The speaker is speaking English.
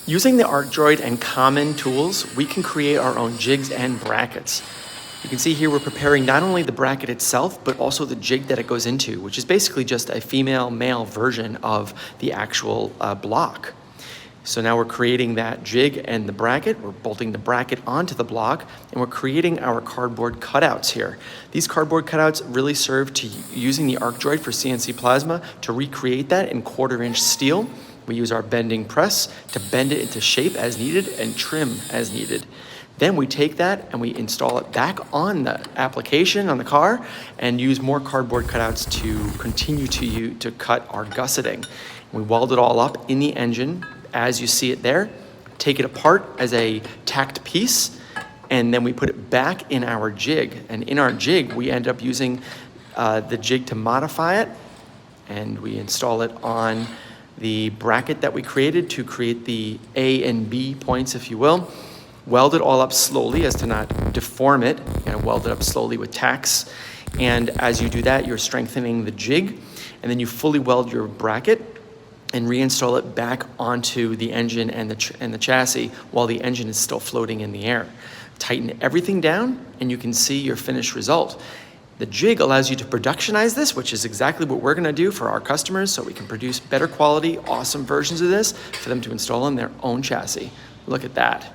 Using the ArcDroid and common tools, we can create our own jigs and brackets. You can see here we're preparing not only the bracket itself, but also the jig that it goes into, which is basically just a female-male version of the actual block. So now we're creating that jig and the bracket. We're bolting the bracket onto the block, and we're creating our cardboard cutouts here. These cardboard cutouts really serve to using the ArcDroid for CNC plasma to recreate that in 1/4-inch steel. We use our bending press to bend it into shape as needed and trim as needed. Then we take that and we install it back on the application on the car and use more cardboard cutouts to continue to cut our gusseting. We weld it all up in the engine as you see it there, take it apart as a tacked piece, and then we put it back in our jig. And in our jig, we end up using the jig to modify it, and we install it on the bracket that we created to create the A and B points, if you will. Weld it all up slowly as to not deform it, and weld it up slowly with tacks. And as you do that, you're strengthening the jig, and then you fully weld your bracket and reinstall it back onto the engine and the chassis while the engine is still floating in the air. Tighten everything down, and you can see your finished result. The jig allows you to productionize this, which is exactly what we're gonna do for our customers, so we can produce better quality, awesome versions of this for them to install on their own chassis. Look at that.